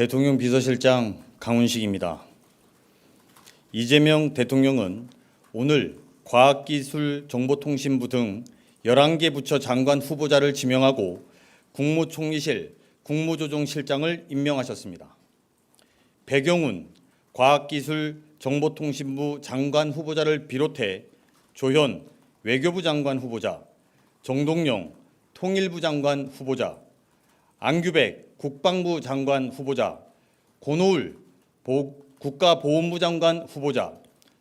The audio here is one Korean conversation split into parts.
대통령 비서실장 강훈식입니다. 이재명 대통령은 오늘 과학기술정보통신부 등 11개 부처 장관 후보자를 지명하고 국무총리실 국무조정실장을 임명하셨습니다. 배경훈 과학기술정보통신부 장관 후보자를 비롯해 조현 외교부 장관 후보자, 정동영 통일부 장관 후보자, 안규백 국방부 장관 후보자, 고노울 국가보훈부 장관 후보자,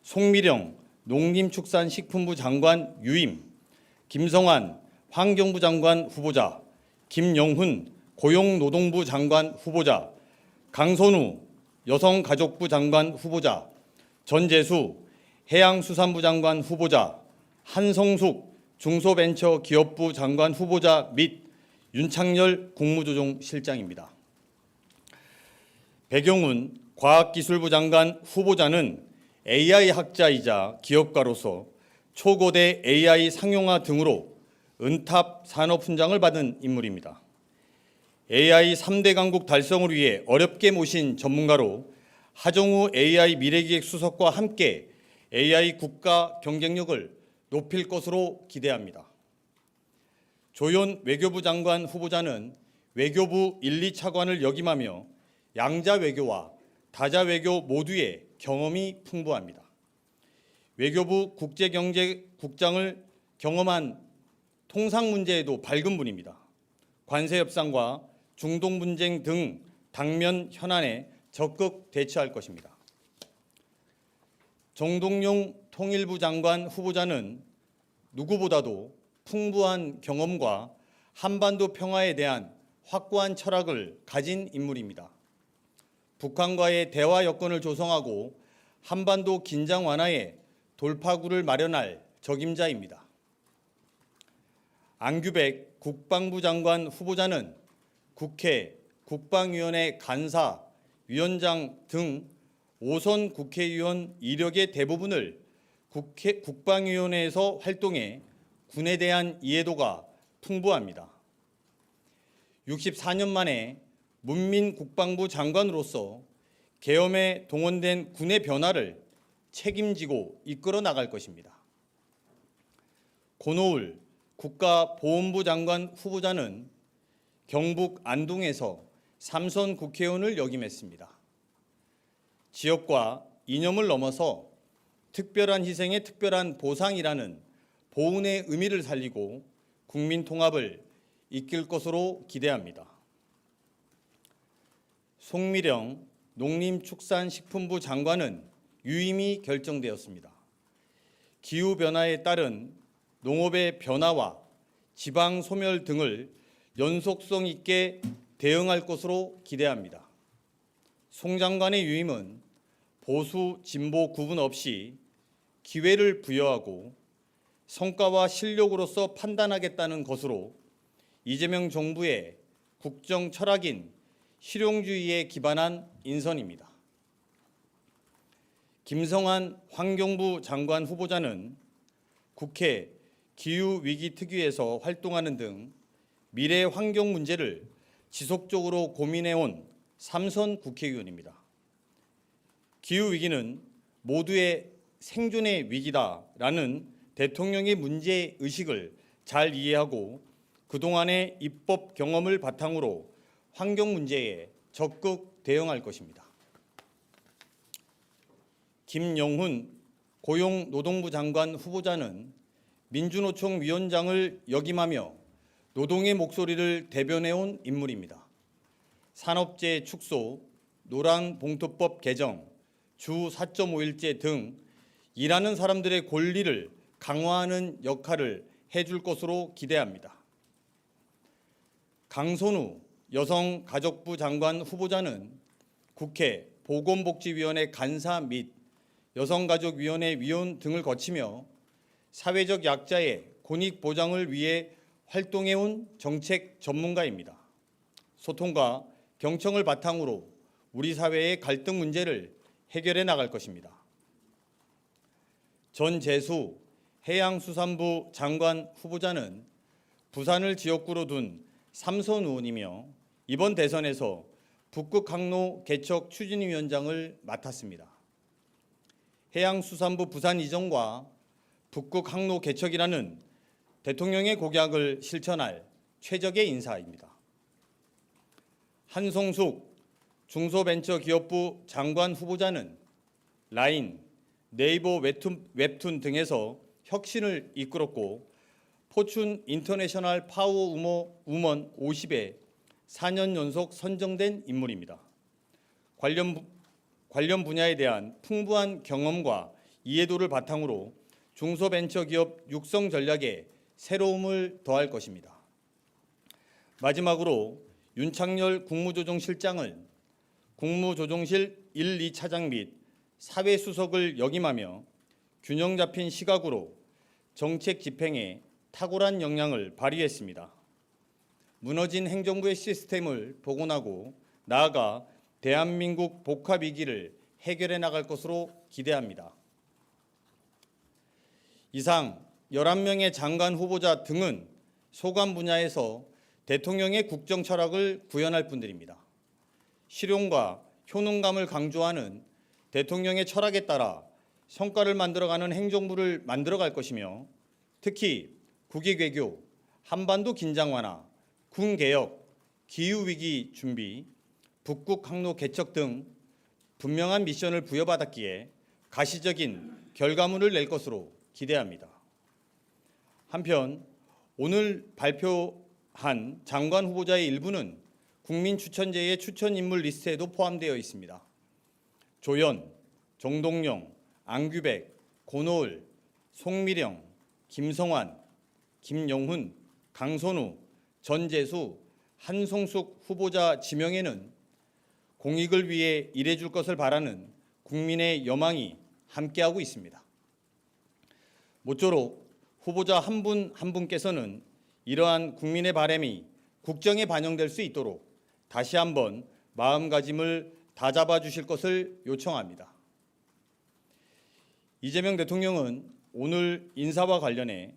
송미령 농림축산식품부 장관 유임, 김성환 환경부 장관 후보자, 김영훈 고용노동부 장관 후보자, 강선우 여성가족부 장관 후보자, 전재수 해양수산부 장관 후보자, 한성숙 중소벤처기업부 장관 후보자 및 윤창열 국무조정실장입니다. 배경훈 과학기술부 장관 후보자는 AI 학자이자 기업가로서 초거대 AI 상용화 등으로 은탑 산업훈장을 받은 인물입니다. AI 3대 강국 달성을 위해 어렵게 모신 전문가로 하정우 AI 미래기획 수석과 함께 AI 국가 경쟁력을 높일 것으로 기대합니다. 조현 외교부 장관 후보자는 외교부 1, 2차관을 역임하며 양자 외교와 다자 외교 모두의 경험이 풍부합니다. 외교부 국제경제국장을 경험한 통상 문제에도 밝은 분입니다. 관세 협상과 중동 분쟁 등 당면 현안에 적극 대처할 것입니다. 정동영 통일부 장관 후보자는 누구보다도 풍부한 경험과 한반도 평화에 대한 확고한 철학을 가진 인물입니다. 북한과의 대화 여건을 조성하고 한반도 긴장 완화에 돌파구를 마련할 적임자입니다. 안규백 국방부 장관 후보자는 국회, 국방위원회 간사, 위원장 등 5선 국회의원 이력의 대부분을 국방위원회에서 활동해 군에 대한 이해도가 풍부합니다. 64년 만에 문민국방부 장관으로서 계엄에 동원된 군의 변화를 책임지고 이끌어 나갈 것입니다. 고노울 국가보훈부 장관 후보자는 경북 안동에서 3선 국회의원을 역임했습니다. 지역과 이념을 넘어서 특별한 희생의 특별한 보상이라는 보훈의 의미를 살리고 국민 통합을 이끌 것으로 기대합니다. 송미령 농림축산식품부 장관은 유임이 결정되었습니다. 기후변화에 따른 농업의 변화와 지방 소멸 등을 연속성 있게 대응할 것으로 기대합니다. 송 장관의 유임은 보수, 진보 구분 없이 기회를 부여하고 성과와 실력으로서 판단하겠다는 것으로 이재명 정부의 국정 철학인 실용주의에 기반한 인선입니다. 김성환 환경부 장관 후보자는 국회 기후위기특위에서 활동하는 등 미래 환경 문제를 지속적으로 고민해온 3선 국회의원입니다. 기후위기는 모두의 생존의 위기다라는 대통령의 문제의식을 잘 이해하고 그동안의 입법 경험을 바탕으로 환경 문제에 적극 대응할 것입니다. 김영훈 고용노동부 장관 후보자는 민주노총 위원장을 역임하며 노동의 목소리를 대변해온 인물입니다. 산업재해 축소, 노란봉투법 개정, 주 4.5일제 등 일하는 사람들의 권리를 강화하는 역할을 해줄 것으로 기대합니다. 강선우 여성가족부 장관 후보자는 국회 보건복지위원회 간사 및 여성가족위원회 위원 등을 거치며 사회적 약자의 권익 보장을 위해 활동해온 정책 전문가입니다. 소통과 경청을 바탕으로 우리 사회의 갈등 문제를 해결해 나갈 것입니다. 전재수 해양수산부 장관 후보자는 부산을 지역구로 둔 삼선 의원이며 이번 대선에서 북극 항로 개척 추진위원장을 맡았습니다. 해양수산부 부산 이전과 북극 항로 개척이라는 대통령의 공약을 실천할 최적의 인사입니다. 한송숙 중소벤처기업부 장관 후보자는 라인, 네이버 웹툰 등에서 혁신을 이끌었고 포춘 인터내셔널 파워 우먼 50에 4년 연속 선정된 인물입니다. 관련 분야에 대한 풍부한 경험과 이해도를 바탕으로 중소벤처기업 육성 전략에 새로움을 더할 것입니다. 마지막으로 윤창열 국무조정실장은 국무조정실 1, 2차장 및 사회수석을 역임하며 균형 잡힌 시각으로 정책 집행에 탁월한 역량을 발휘했습니다. 무너진 행정부의 시스템을 복원하고 나아가 대한민국 복합 위기를 해결해 나갈 것으로 기대합니다. 이상 11명의 장관 후보자 등은 소관 분야에서 대통령의 국정 철학을 구현할 분들입니다. 실용과 효능감을 강조하는 대통령의 철학에 따라 성과를 만들어가는 행정부를 만들어갈 것이며 특히 국익외교, 한반도 긴장 완화, 군개혁, 기후위기 준비, 북극 항로 개척 등 분명한 미션을 부여받았기에 가시적인 결과물을 낼 것으로 기대합니다. 한편 오늘 발표한 장관 후보자의 일부는 국민추천제의 추천 인물 리스트에도 포함되어 있습니다. 조연, 정동영, 안규백, 고노을, 송미령, 김성환, 김영훈, 강선우, 전재수, 한송숙 후보자 지명에는 공익을 위해 일해줄 것을 바라는 국민의 여망이 함께하고 있습니다. 모쪼록 후보자 한 분 한 분께서는 이러한 국민의 바람이 국정에 반영될 수 있도록 다시 한번 마음가짐을 다잡아 주실 것을 요청합니다. 이재명 대통령은 오늘 인사와 관련해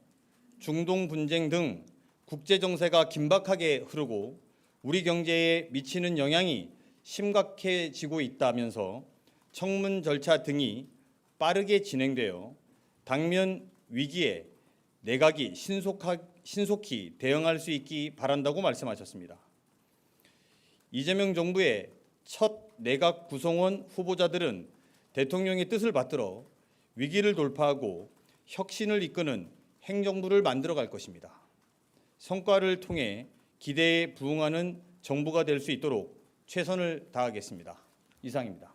중동 분쟁 등 국제 정세가 긴박하게 흐르고 우리 경제에 미치는 영향이 심각해지고 있다면서 청문 절차 등이 빠르게 진행되어 당면 위기에 내각이 신속히 대응할 수 있기 바란다고 말씀하셨습니다. 이재명 정부의 첫 내각 구성원 후보자들은 대통령의 뜻을 받들어 위기를 돌파하고 혁신을 이끄는 행정부를 만들어갈 것입니다. 성과를 통해 기대에 부응하는 정부가 될 수 있도록 최선을 다하겠습니다. 이상입니다.